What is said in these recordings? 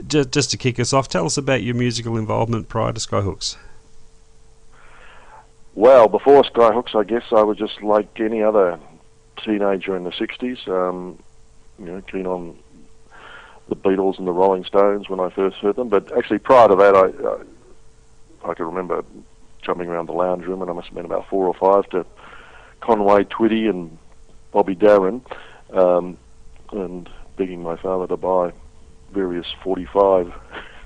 Just to kick us off, tell us about your musical involvement prior to Skyhooks. Well, before Skyhooks, I guess I was just like any other teenager in the 60s, keen on the Beatles and the Rolling Stones when I first heard them. But actually prior to that, I can remember jumping around the lounge room, and I must have been about 4 or 5, to Conway Twitty and Bobby Darin, and begging my father to buy various 45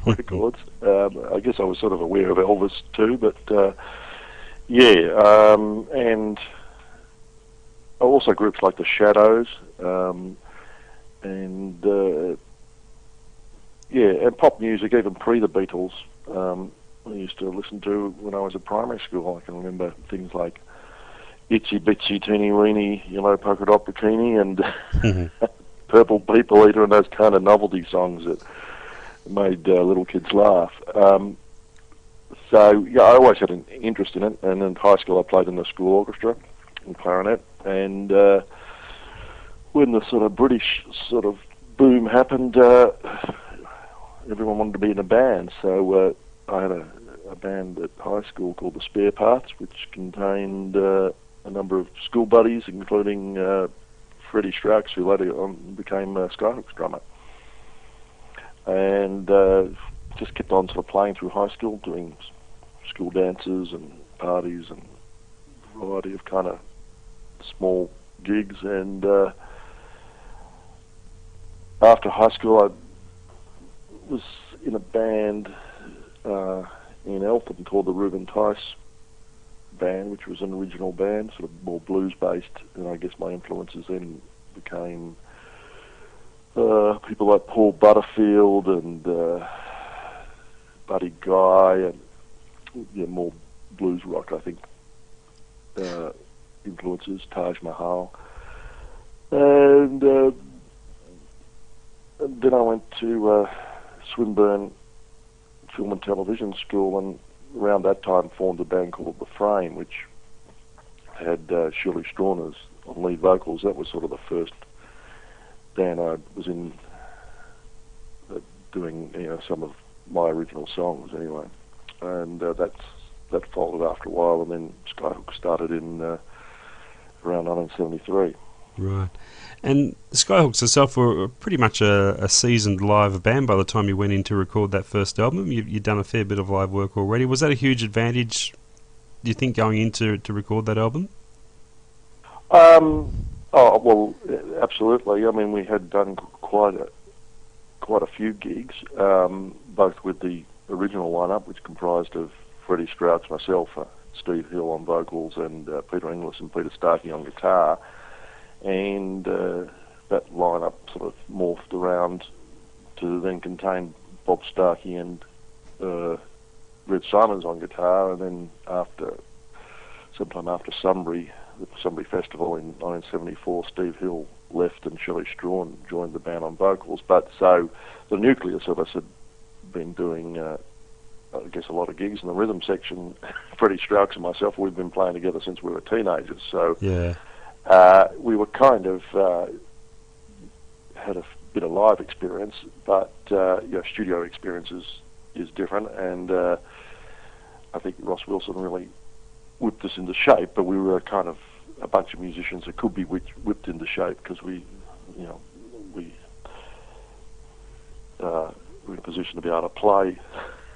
records. I guess I was sort of aware of Elvis too, but and also groups like the Shadows, and pop music, even pre the Beatles. I used to listen to when I was at primary school. I can remember things like Itsy Bitsy Teeny Weeny Yellow Polka Dot Bikini and Purple People Eater and those kind of novelty songs that made little kids laugh. So I always had an interest in it, and in high school I played in the school orchestra in clarinet, and when the sort of British sort of boom happened, everyone wanted to be in a band, so I had a band at high school called the Spare Parts, which contained a number of school buddies, including Freddie Strauchs, who later on became Skyhooks drummer, and just kept on sort of playing through high school, doing school dances and parties and a variety of kind of small gigs. And after high school, I was in a band in Eltham called the Reuben Tice Band, which was an original band, sort of more blues-based, and I guess my influences then became people like Paul Butterfield and Buddy Guy, and more blues rock, I think, influences, Taj Mahal. And then I went to Swinburne Film and Television School, and around that time formed a band called The Frame, which had Shirley Strawn as on lead vocals. That was sort of the first band I was in doing some of my original songs anyway. And that folded after a while, and then Skyhooks started in around 1973. Right. And the Skyhooks itself were pretty much a seasoned live band by the time you went in to record that first album. You'd done a fair bit of live work already. Was that a huge advantage, do you think, going in to record that album? Oh, well, absolutely. I mean, we had done quite a few gigs, both with the original lineup, which comprised of Freddie Strauch, myself, Steve Hill on vocals, and Peter Inglis and Peter Starkey on guitar. And that lineup sort of morphed around to then contain Bob Starkey and Red Symons on guitar, and then sometime after Sunbury, the Sunbury Festival in 1974, Steve Hill left and Shirley Strawn joined the band on vocals. But so the nucleus of us had been doing, I guess, a lot of gigs in the rhythm section. Freddie Strauchs and myself, we've been playing together since we were teenagers, so yeah. We were kind of had a bit of live experience, but studio experience is different, and I think Ross Wilson really whipped us into shape. But we were kind of a bunch of musicians that could be whipped into shape because we were in a position to be able to play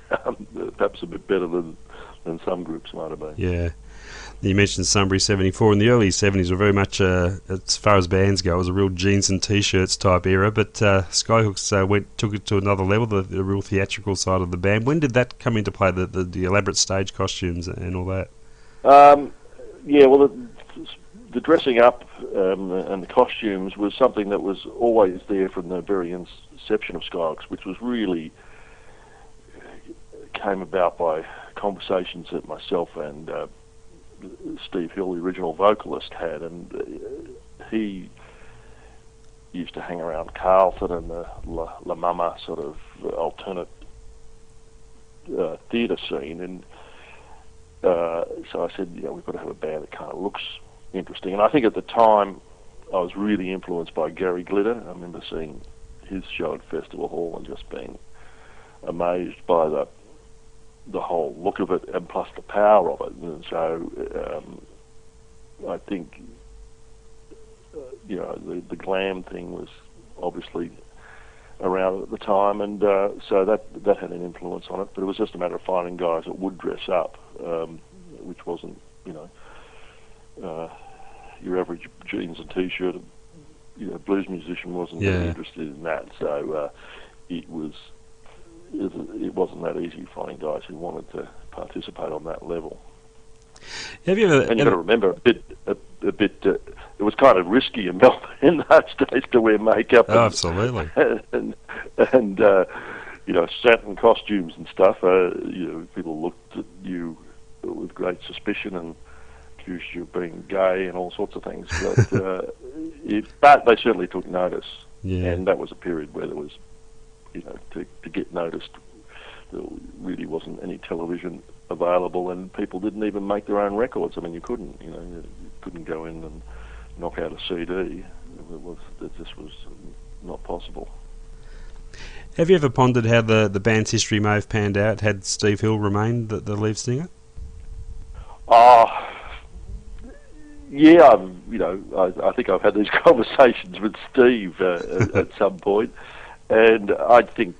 perhaps a bit better than some groups might have been. Yeah. You mentioned Sunbury 74. In the early 70s were very much, as far as bands go, it was a real jeans and T-shirts type era, but Skyhooks took it to another level, the real theatrical side of the band. When did that come into play, the elaborate stage costumes and all that? Well, the dressing up and the costumes was something that was always there from the very inception of Skyhooks, which was really came about by conversations that myself and Steve Hill, the original vocalist, had, and he used to hang around Carlton and the La Mama sort of alternate theatre scene, and so I said, we've got to have a band that kind of looks interesting. And I think at the time I was really influenced by Gary Glitter. I remember seeing his show at Festival Hall and just being amazed by the whole look of it and plus the power of it. And so I think the glam thing was obviously around at the time, and so that had an influence on it. But it was just a matter of finding guys that would dress up, which wasn't your average jeans and t-shirt. Blues musician wasn't really interested in that, so it wasn't that easy finding guys who wanted to participate on that level. Have you ever? And you've got to remember a bit. It was kind of risky in Melbourne in those days to wear makeup. Oh, absolutely. And satin costumes and stuff. People looked at you with great suspicion and accused you of being gay and all sorts of things. But but they certainly took notice. Yeah. And that was a period where there was, to get noticed, there really wasn't any television available, and people didn't even make their own records. I mean, you couldn't go in and knock out a CD. It just was not possible. Have you ever pondered how the band's history may have panned out had Steve Hill remained the lead singer? Yeah, I think I've had these conversations with Steve at some point, and I think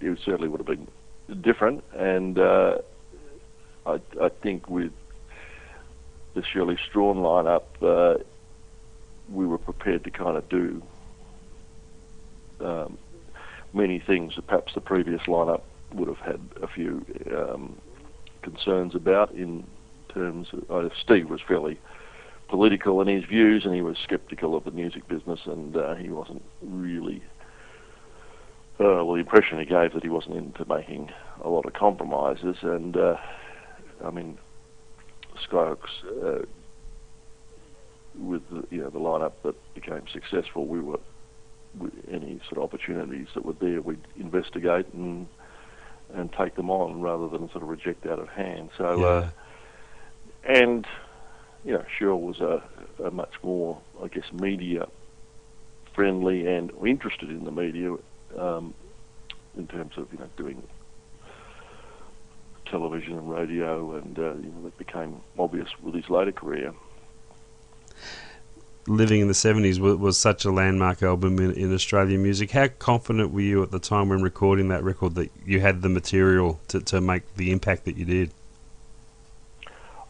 it certainly would have been different, and I think with the Shirley Strawn lineup, we were prepared to kind of do many things that perhaps the previous lineup would have had a few concerns about, in terms of Steve was fairly political in his views, and he was sceptical of the music business, and he wasn't really the impression he gave that he wasn't into making a lot of compromises. And I mean, Skyhooks, with the lineup that became successful, we were, any sort of opportunities that were there, we'd investigate and take them on rather than sort of reject out of hand. So and Cheryl was a much more, I guess, media friendly and interested in the media, in terms of doing television and radio, and that became obvious with his later career. Living in the 70s was such a landmark album in Australian music. How confident were you at the time when recording that record that you had the material to make the impact that you did?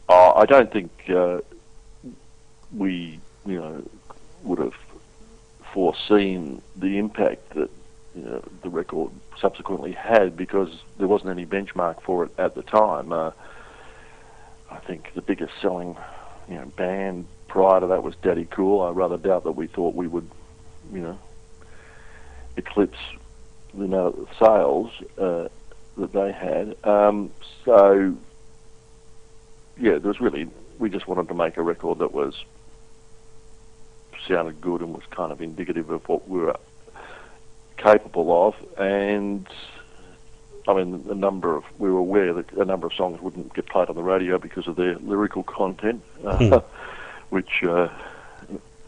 I don't think we would have foreseen the impact that the record subsequently had, because there wasn't any benchmark for it at the time. I think the biggest selling band prior to that was Daddy Cool. I rather doubt that we thought we would eclipse the amount of sales that they had. So there was really, we just wanted to make a record that sounded good and was kind of indicative of what we were capable of. And I mean, we were aware that a number of songs wouldn't get played on the radio because of their lyrical content, which it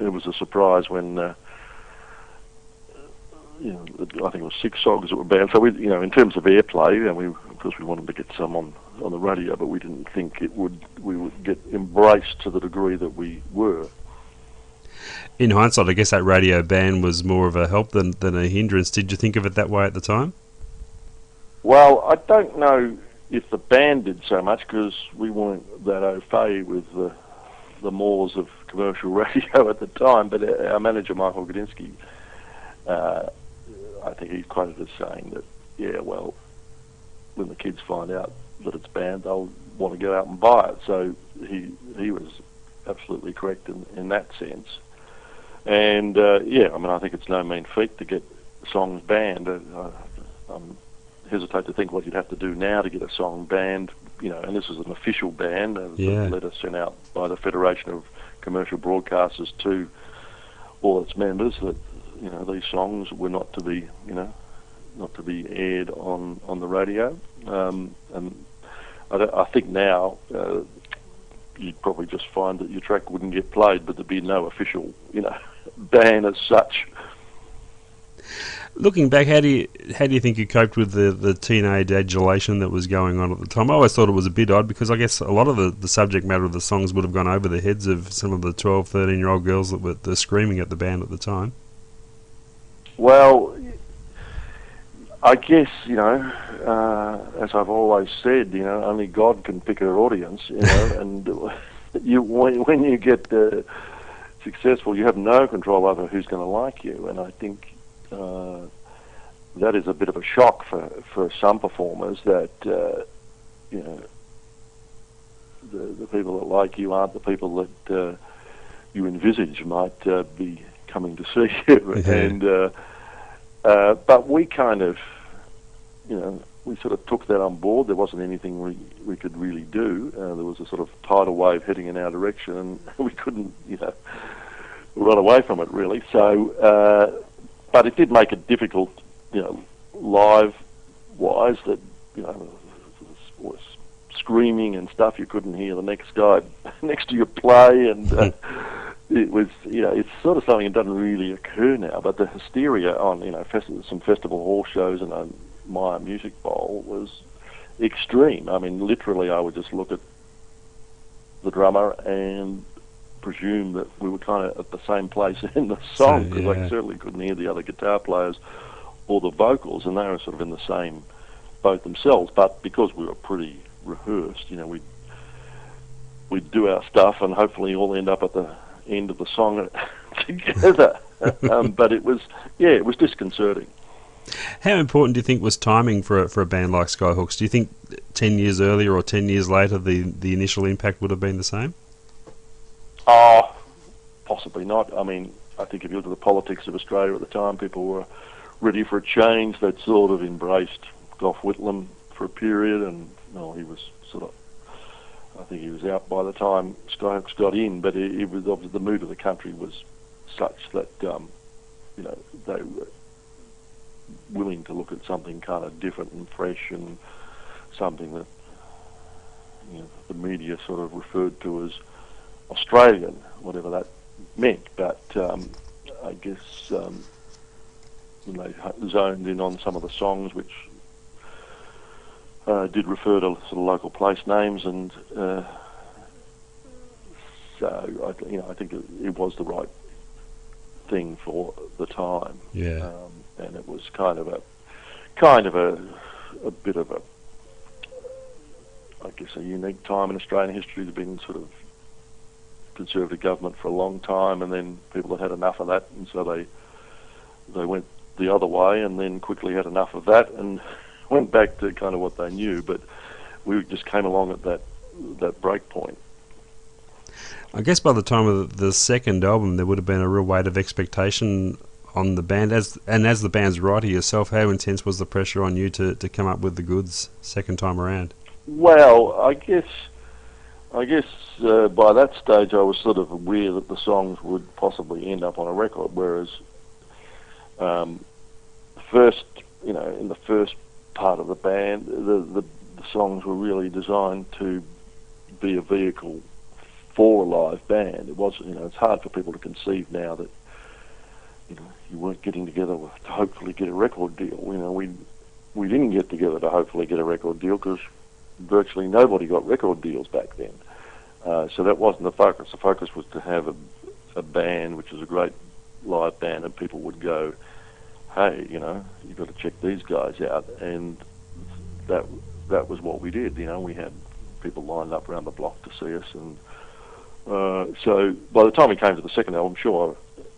was a surprise when I think it was 6 songs that were banned. So we, in terms of airplay, and of course we wanted to get some on the radio, but we didn't think we would get embraced to the degree that we were. In hindsight, I guess that radio ban was more of a help than a hindrance. Did you think of it that way at the time? Well, I don't know if the band did so much, because we weren't that au fait with the mores of commercial radio at the time. But our manager, Michael Gudinski, I think he's quoted as saying that, when the kids find out that it's banned, they'll want to go out and buy it. So he was absolutely correct in that sense. And I think it's no mean feat to get songs banned. I hesitate to think what you'd have to do now to get a song banned, and this is an official ban, a letter sent out by the Federation of Commercial Broadcasters to all its members that these songs were not to be aired on the radio. And I think now you'd probably just find that your track wouldn't get played, but there'd be no official, ban as such. Looking back, how do you think you coped with the teenage adulation that was going on at the time? I always thought it was a bit odd because I guess a lot of the subject matter of the songs would have gone over the heads of some of the 12, 13-year-old girls that were screaming at the band at the time. Well, I guess, as I've always said, only God can pick her audience, and when you get successful, you have no control over who's going to like you, and I think that is a bit of a shock for some performers that, the people that like you aren't the people that you envisage might be coming to see you. Mm-hmm. And but we kind of, we sort of took that on board. There wasn't anything we could really do. There was a sort of tidal wave heading in our direction, and we couldn't, run away from it really. So, but it did make it difficult, live-wise, that, was screaming and stuff. You couldn't hear the next guy next to you play, and it was, it's sort of something that doesn't really occur now. But the hysteria on, some festival hall shows and a Maya Music Bowl was extreme. I mean, literally, I would just look at the drummer and presume that we were kind of at the same place in the song, because I certainly couldn't hear the other guitar players or the vocals, and they were sort of in the same boat themselves. But because we were pretty rehearsed, we'd do our stuff and hopefully all end up at the end of the song together. But it was disconcerting. How important do you think was timing for a band like Skyhooks? Do you think 10 years earlier or 10 years later the initial impact would have been the same? Oh, possibly not. I mean, I think if you look at the politics of Australia at the time, people were ready for a change. They'd sort of embraced Gough Whitlam for a period, and he was sort of, I think he was out by the time Skyhooks got in, but it was obviously the mood of the country was such that, they were willing to look at something kind of different and fresh, and something that, the media sort of referred to as Australian, whatever that meant. But I guess when they zoned in on some of the songs, which did refer to sort of local place names, and so I think it was the right thing for the time. Yeah. And it was kind of a bit of a, I guess, a unique time in Australian history. There'd been sort of Conservative government for a long time, and then people had enough of that, and so they went the other way, and then quickly had enough of that and went back to kind of what they knew. But we just came along at that break point. I guess by the time of the second album, there would have been a real weight of expectation on the band. As the band's writer yourself, how intense was the pressure on you to come up with the goods second time around? Well, I guess by that stage I was sort of aware that the songs would possibly end up on a record, whereas first, in the first part of the band, the songs were really designed to be a vehicle for a live band. It was, it's hard for people to conceive now that, you weren't getting together to hopefully get a record deal. We didn't get together to hopefully get a record deal because virtually nobody got record deals back then. So that wasn't the focus. The focus was to have a band, which is a great live band, and people would go, hey, you've got to check these guys out. And that was what we did. We had people lined up around the block to see us. And so by the time we came to the second album, sure,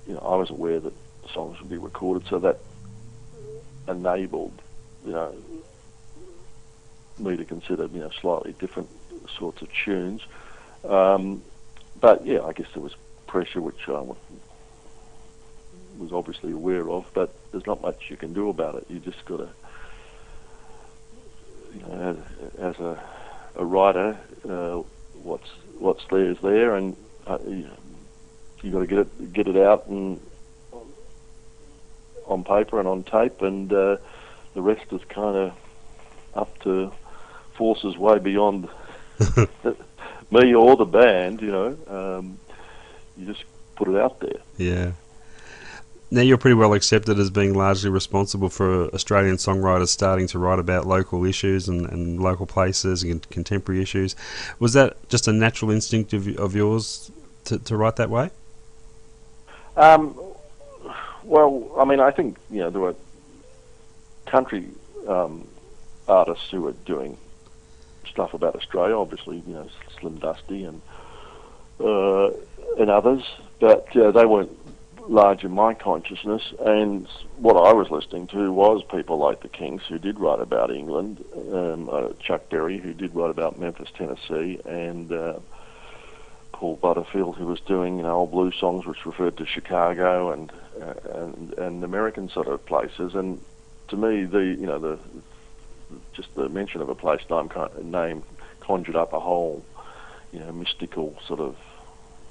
I was aware that the songs would be recorded, so that enabled, me to consider, slightly different sorts of tunes. But yeah, I guess there was pressure, which I was obviously aware of, but there's not much you can do about it. You just got to, as a writer, what's there is there, and you got to get it out and on paper and on tape, and the rest is kind of up to forces way beyond me or the band, you just put it out there. Yeah. Now you're pretty well accepted as being largely responsible for Australian songwriters starting to write about local issues and local places and contemporary issues. Was that just a natural instinct of yours to write that way? Well, I mean, I think, there were country artists who were doing stuff about Australia, obviously, Slim Dusty and others, but they weren't large in my consciousness. And what I was listening to was people like the Kinks, who did write about England, Chuck Berry, who did write about Memphis, Tennessee, and Paul Butterfield, who was doing old blues songs which referred to Chicago and American sort of places. And to me, just the mention of a place name conjured up a whole, mystical sort of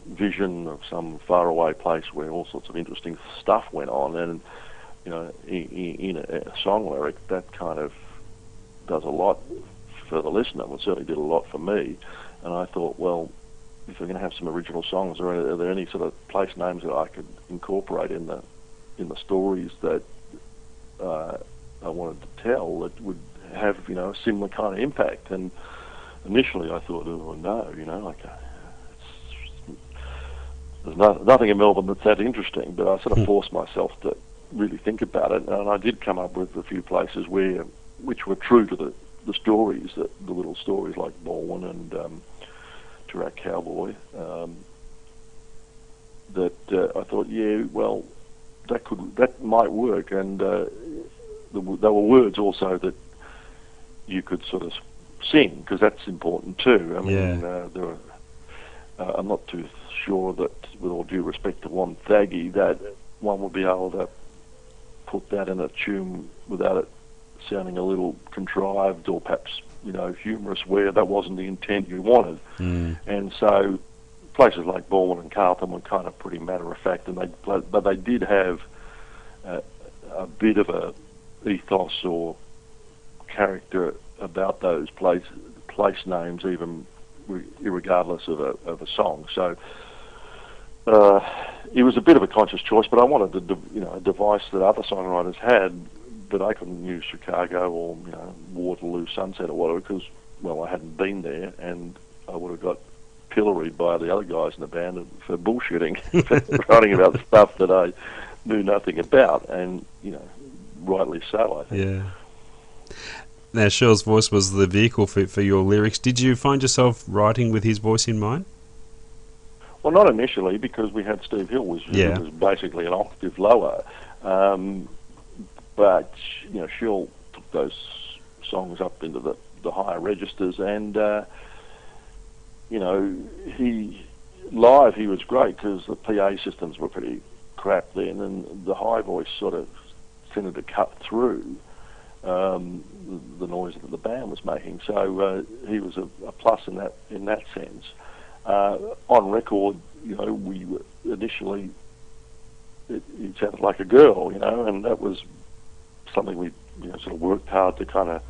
vision of some faraway place where all sorts of interesting stuff went on. And in a song lyric, that kind of does a lot for the listener. It certainly did a lot for me. And I thought, well, if we're going to have some original songs, are there any sort of place names that I could incorporate in the stories that I wanted to tell that would have a similar kind of impact? And initially I thought, oh no, there's nothing in Melbourne that's that interesting, but I sort of forced myself to really think about it, and I did come up with a few places which were true to the stories, the little stories like Baldwin and Turak Cowboy, that I thought, that might work, and there were words also that you could sort of sing, because that's important too. I mean, there were, I'm not too sure that, with all due respect to One Thaggy, that one would be able to put that in a tune without it sounding a little contrived or perhaps humorous, where that wasn't the intent you wanted. And so places like Baldwin and Carlton were kind of pretty matter of fact, but they did have a bit of a ethos or character about those place names, even irregardless of a song. So it was a bit of a conscious choice, but I wanted a device that other songwriters had, but I couldn't use Chicago or Waterloo Sunset or whatever, because I hadn't been there, and I would have got pilloried by the other guys in the band for bullshitting, writing about stuff that I knew nothing about, and rightly so, I think. Yeah. Now, Shell's voice was the vehicle for your lyrics. Did you find yourself writing with his voice in mind? Well, not initially, because we had Steve Hill, which was basically an octave lower. But Shell took those songs up into the higher registers, and he was great, because the PA systems were pretty crap then, and the high voice sort of tended to cut through the noise that the band was making. So he was a plus in that sense. On record, we were initially, it sounded like a girl, and that was something we sort of worked hard to kind of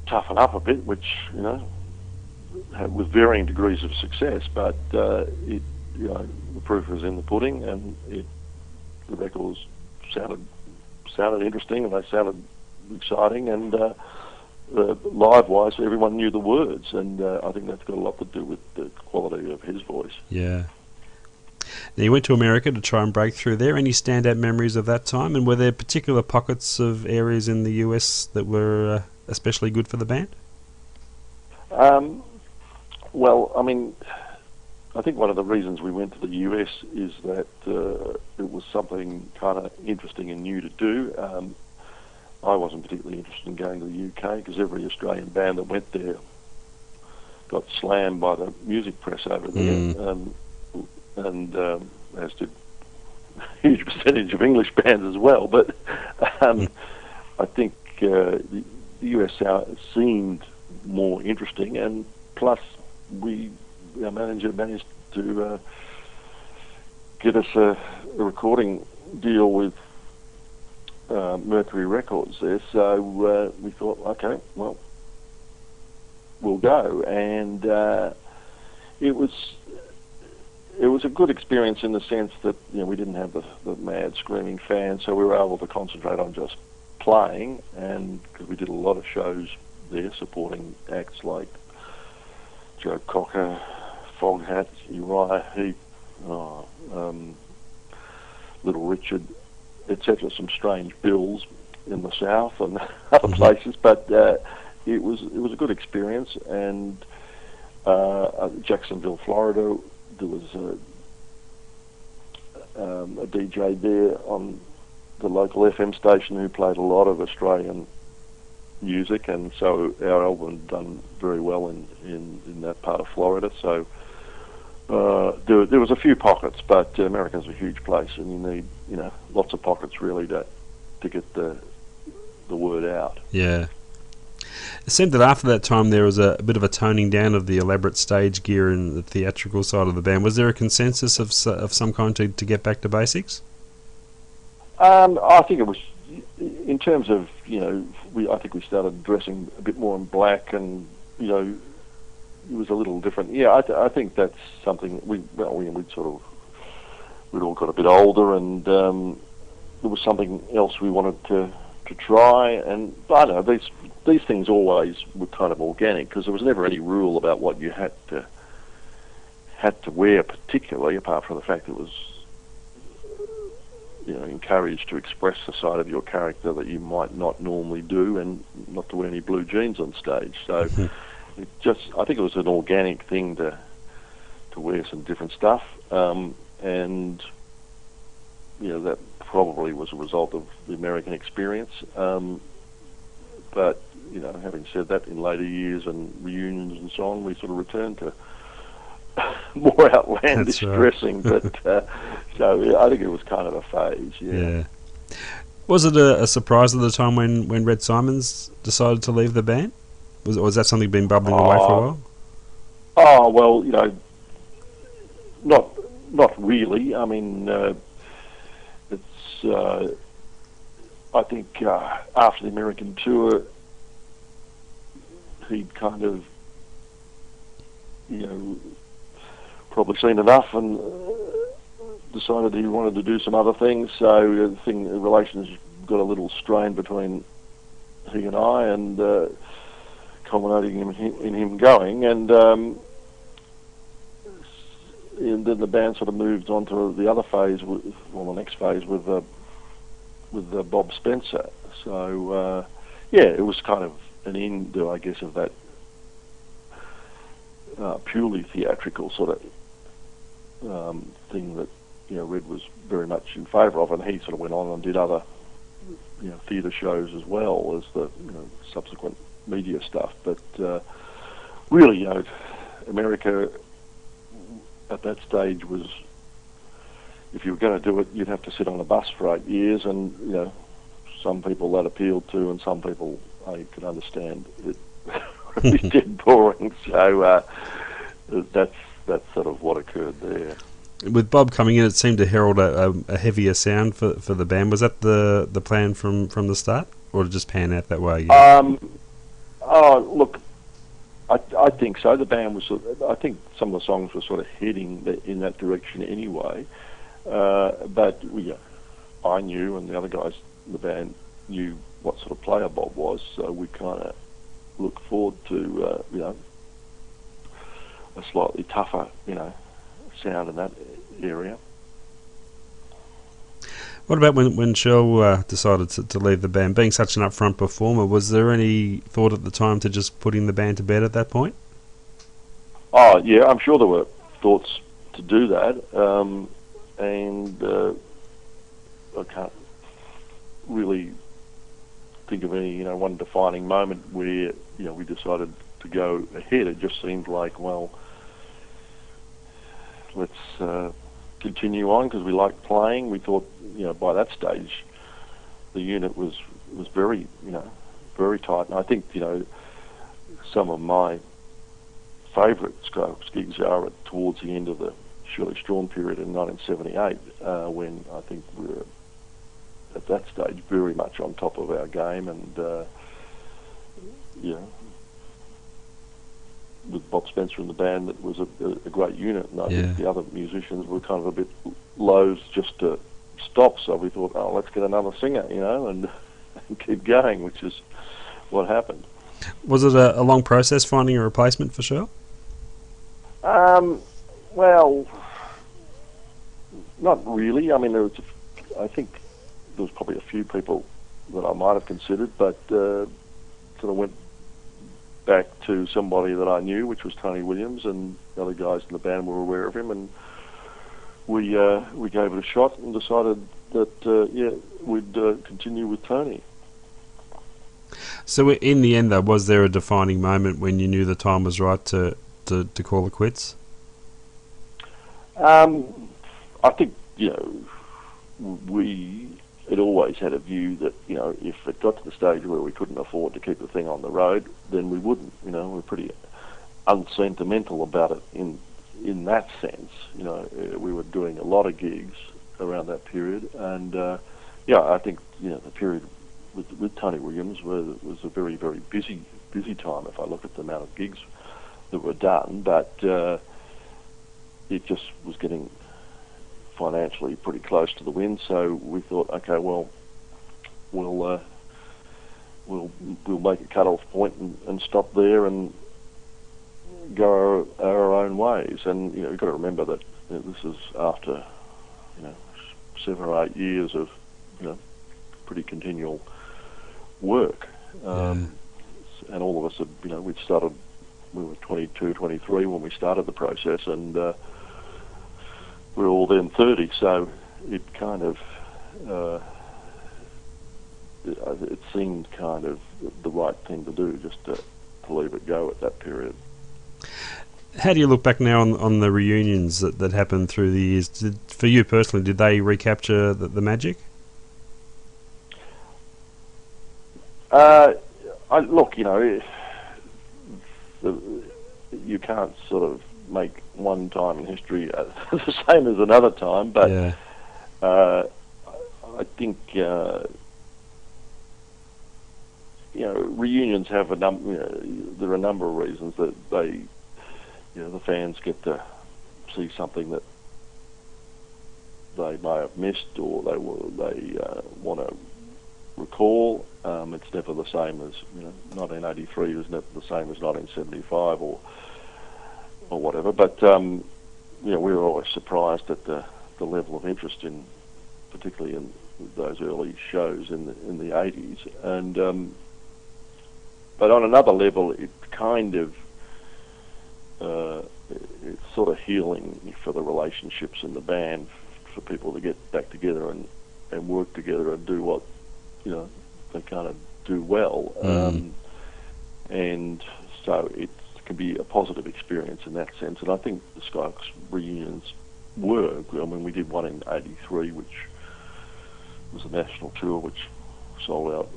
toughen up a bit, which with varying degrees of success. But the proof was in the pudding, and the records sounded interesting, and they sounded exciting, and live-wise, everyone knew the words, and I think that's got a lot to do with the quality of his voice. Yeah. Now, you went to America to try and break through there. Any standout memories of that time, and were there particular pockets of areas in the US that were especially good for the band? Well, I mean, I think one of the reasons we went to the US is that it was something kind of interesting and new to do. I wasn't particularly interested in going to the UK, because every Australian band that went there got slammed by the music press over there, and as did a huge percentage of English bands as well. But I think the US seemed more interesting, and plus our manager managed to get us a recording deal with Mercury Records there. So we thought, okay, well, we'll go. And it was a good experience in the sense that we didn't have the mad screaming fans, so we were able to concentrate on just playing, and because we did a lot of shows there supporting acts like Joe Cocker, Foghat, Uriah Heep, Little Richard, etc. Some strange bills in the south and other places, but it was a good experience. And Jacksonville, Florida, there was a DJ there on the local FM station who played a lot of Australian music, and so our album done very well in that part of Florida. So there was a few pockets, but America's a huge place, and you need lots of pockets really to get the word out. Yeah. It seemed that after that time there was a bit of a toning down of the elaborate stage gear and the theatrical side of the band. Was there a consensus of some kind to get back to basics? I think it was, in terms of, I think we started dressing a bit more in black, and, it was a little different. Yeah, I think that's something, we'd all got a bit older, and there was something else we wanted to try, and I don't know, these things always were kind of organic, because there was never any rule about what you had to wear particularly, apart from the fact it was encouraged to express the side of your character that you might not normally do, and not to wear any blue jeans on stage. So I think it was an organic thing to wear some different stuff, and that probably was a result of the American experience. But having said that, in later years and reunions and so on, we sort of returned to more outlandish dressing. But so I think it was kind of a phase. Yeah. Was it a surprise at the time when Red Symons decided to leave the band? Was that something been bubbling away for a while? Oh well, not really. I mean, it's. I think after the American tour, he'd kind of, probably seen enough and decided he wanted to do some other things. So the relations got a little strained between he and I, and culminating in him going. And then the band sort of moved on to the other phase, the next phase with Bob Spencer. So it was kind of an end, I guess, of that purely theatrical sort of thing that Red was very much in favour of, and he sort of went on and did other theatre shows as well as the subsequent media stuff. But really, America at that stage was, if you were going to do it, you'd have to sit on a bus for 8 years, and some people that appealed to, and some people I could understand it really dead boring. So that's sort of what occurred there. With Bob coming in, it seemed to herald a heavier sound for the band. Was that the plan from the start, or did it just pan out that way? Look, I think so. The band was. I think some of the songs were sort of heading in that direction anyway. But I knew, and the other guys in the band knew what sort of player Bob was, so we kind of looked forward to a slightly tougher sound in that area. What about when Shell decided to leave the band? Being such an upfront performer, was there any thought at the time to just putting the band to bed at that point? Oh yeah, I'm sure there were thoughts to do that, and I can't really think of any one defining moment where we decided to go ahead. It just seemed like, well, let's continue on because we liked playing. We thought, by that stage, the unit was very, very tight. And I think, some of my favourite Skyhooks gigs are towards the end of the Shirley Strawn period in 1978, when I think we were at that stage very much on top of our game, and with Bob Spencer in the band, that was a great unit, and I Yeah. think the other musicians were kind of a bit loath just to stop, so we thought, oh, let's get another singer, and keep going, which is what happened. Was it a long process finding a replacement for Shirl? Well, not really. I mean, I think there was probably a few people that I might have considered, but sort of went back to somebody that I knew, which was Tony Williams, and the other guys in the band were aware of him, and we gave it a shot and decided that we'd continue with Tony. So in the end, though, was there a defining moment when you knew the time was right to call it quits? I think we had always had a view that if it got to the stage where we couldn't afford to keep the thing on the road, then we wouldn't. We're pretty unsentimental about it in that sense. We were doing a lot of gigs around that period, and I think the period with Tony Williams was a very, very busy time if I look at the amount of gigs that were done, but it just was getting financially pretty close to the wind, so we thought, okay, well, we'll make a cut-off point and stop there and go our own ways. And you've got to remember that this is after 7 or 8 years of pretty continual work, and all of us had we were 22, 23 when we started the process, and we were all then 30, so it kind of it seemed kind of the right thing to do, just to leave it go at that period. How do you look back now on the reunions that happened through the years? For you personally, did they recapture the magic? Look, you can't sort of make one time in history the same as another time, but Yeah. I think reunions have there are a number of reasons that they the fans get to see something that they may have missed, or they want to recall. It's never the same as 1983 is never the same as 1975 or whatever. But we were always surprised at the level of interest particularly in those early shows in the 80s. And but on another level, it kind of it's sort of healing for the relationships in the band, for people to get back together and work together and do what they kind of do well. And so it can be a positive experience in that sense. And I think the Skyhooks reunions were. I mean, we did one in '83, which was a national tour, which sold out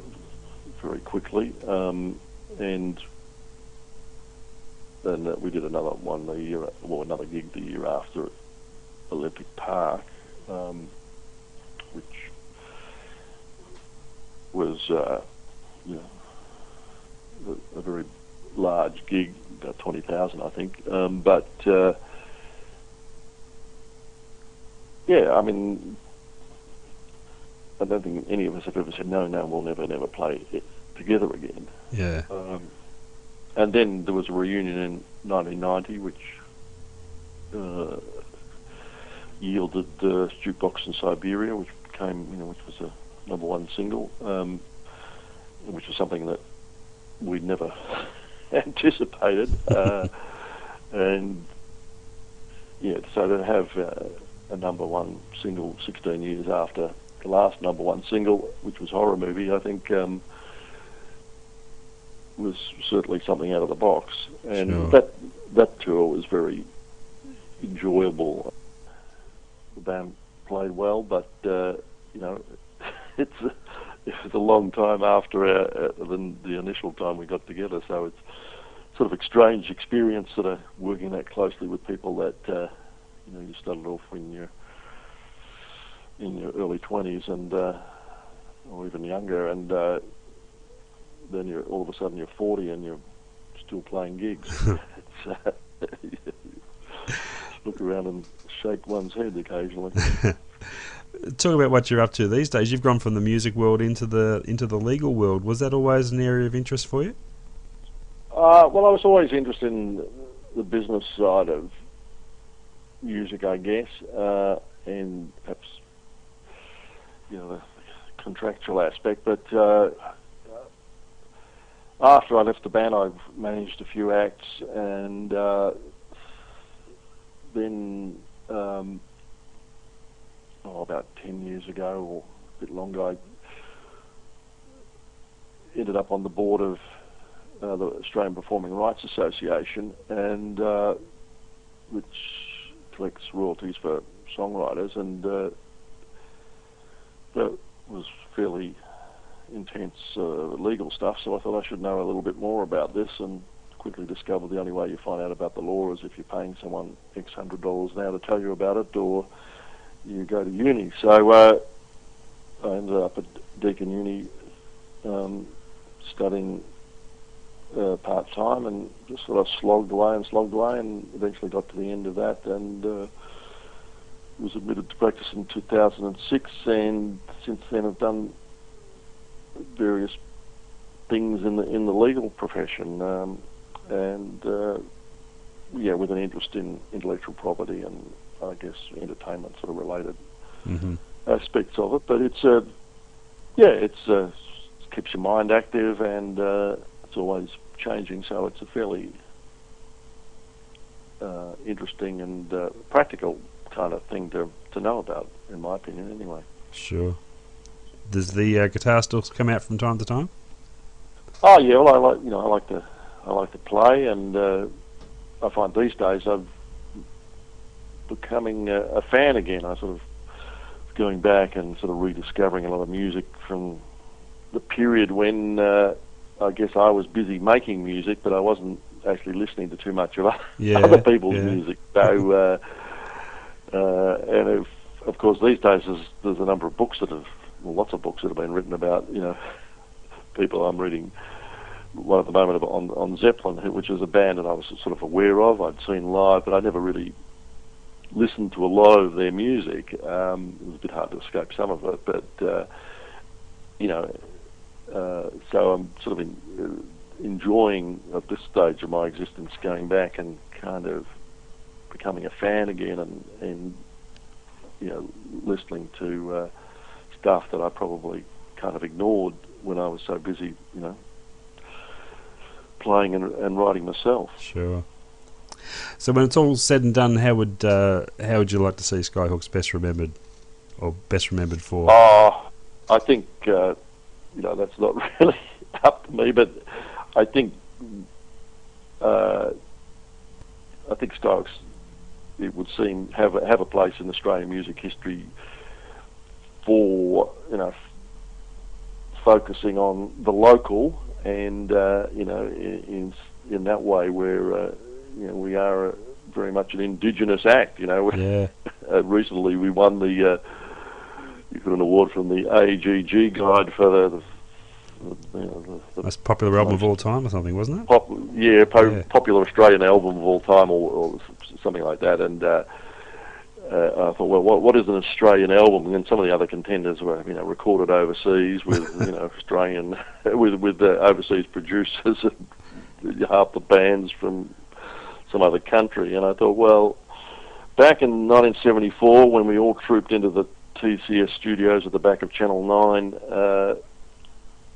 very quickly. And then we did another one another gig the year after at Olympic Park, which was a very large gig, about 20,000, I think. But I mean, I don't think any of us have ever said no, we'll never play it together again. Yeah. And then there was a reunion in 1990, which yielded Shoebox and Siberia, which became, which was a #1 single, which was something that we'd never anticipated. And so to have a #1 single 16 years after the last #1 single, which was Horror Movie, I think was certainly something out of the box. And Sure. that tour was very enjoyable. The band played well, but it's a long time after the initial time we got together, so it's sort of a strange experience, sort of working that closely with people that you started off when you're in your early 20s and or even younger, and then you're all of a sudden you're 40 and you're still playing gigs. look around and shake one's head occasionally. Talk about what you're up to these days. You've gone from the music world into the legal world. Was that always an area of interest for you? Well, I was always interested in the business side of music, I guess, and perhaps the contractual aspect. But after I left the band, I managed a few acts, and then about 10 years ago, or a bit longer, I ended up on the board of the Australian Performing Rights Association, and which collects royalties for songwriters, and that was fairly intense legal stuff, so I thought I should know a little bit more about this, and quickly discovered the only way you find out about the law is if you're paying someone X $100 now to tell you about it, or you go to uni. So I ended up at Deakin Uni studying part-time, and just sort of slogged away, and eventually got to the end of that, and was admitted to practice in 2006, and since then I've done various things in the legal profession, and with an interest in intellectual property and I guess entertainment sort of related aspects of it. But it keeps your mind active, and it's always changing, so it's a fairly interesting and practical kind of thing to know about, in my opinion, anyway. Sure. Does the guitar still come out from time to time? Oh yeah, well I like to play, and I find these days I'm becoming a fan again. I sort of going back and sort of rediscovering a lot of music from the period when I guess I was busy making music, but I wasn't actually listening to too much of other people's music. So, and of course these days there's a number of books lots of books that have been written about, people. I'm reading one at the moment on Zeppelin, which is a band that I was sort of aware of. I'd seen live, but I never really listened to a lot of their music. It was a bit hard to escape some of it, but so I'm sort of enjoying at this stage of my existence going back and kind of becoming a fan again, and listening to stuff that I probably kind of ignored when I was so busy, playing and writing myself. Sure. So when it's all said and done, how would you like to see Skyhooks best remembered, or best remembered for? I think that's not really up to me, but I think Skyhooks, it would seem, have a place in Australian music history for focusing on the local, and in that way where we are very much an indigenous act. Recently we won you got an award from the AGG guide for the most popular album of all time, or something, wasn't it? Popular Australian album of all time, or something like that. And I thought, well, what is an Australian album? And some of the other contenders were, recorded overseas with, Australian, with overseas producers, and half the bands from some other country. And I thought, well, back in 1974, when we all trooped into the TCS studios at the back of Channel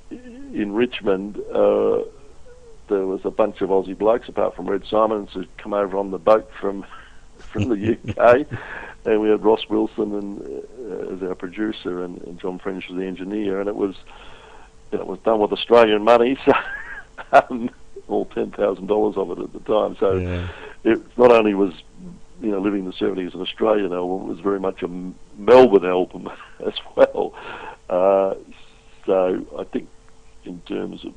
9 in Richmond, there was a bunch of Aussie blokes, apart from Red Symons, who'd come over on the boat from the UK, and we had Ross Wilson as our producer, and John French was the engineer, and it was done with Australian money, so all $10,000 of it at the time. So it not only was Living the 70s an Australian album, it was very much a Melbourne album as well. So I think in terms of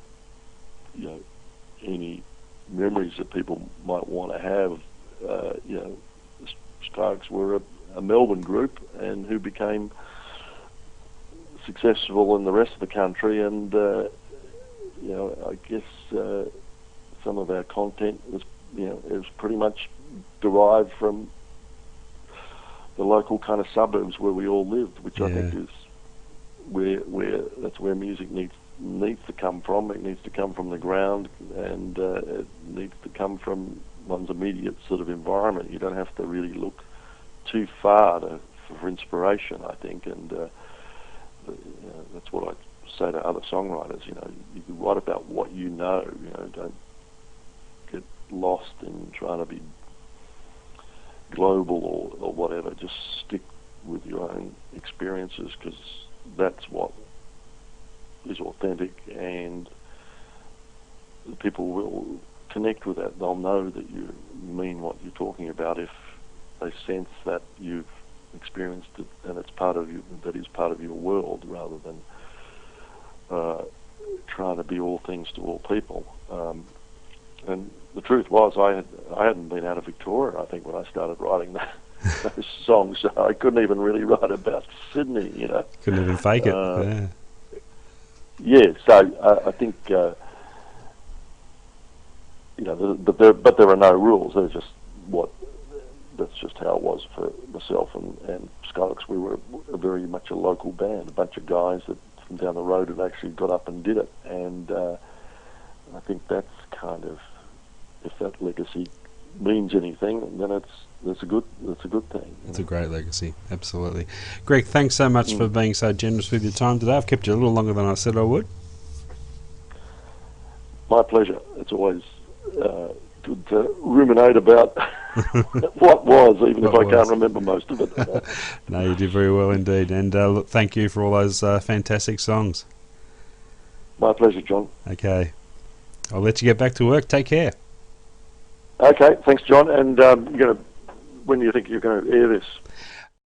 any memories that people might want to have, Skyhooks were a Melbourne group, and who became successful in the rest of the country, and I guess some of our content was it was pretty much derived from the local kind of suburbs where we all lived, which I think is where that's where music needs to come from. It needs to come from the ground, and it needs to come from one's immediate sort of environment. You don't have to really look too far for inspiration, I think, and that's what I say to other songwriters. You write about what you know. Don't get lost in trying to be global or whatever. Just stick with your own experiences, because that's what is authentic, and people will connect with that. They'll know that you mean what you're talking about if they sense that you've experienced it and it's part of you, that is part of your world, rather than trying to be all things to all people. And the truth was, I hadn't been out of Victoria, I think, when I started writing those songs, so I couldn't even really write about Sydney, Couldn't even fake it. So I think, but there are no rules. That's just how it was for myself and Skyhooks. We were very much a local band, a bunch of guys that from down the road had actually got up and did it, and I think that's kind of, if that legacy means anything, then that's a good thing. It's a great legacy, absolutely. Greg, thanks so much for being so generous with your time today. I've kept you a little longer than I said I would. My pleasure. It's always good to ruminate about what was, even if I can't remember most of it. No, you did very well indeed, and look, thank you for all those fantastic songs. My pleasure, John. Okay, I'll let you get back to work. Take care. Okay, thanks, John. And when do you think you're going to air this?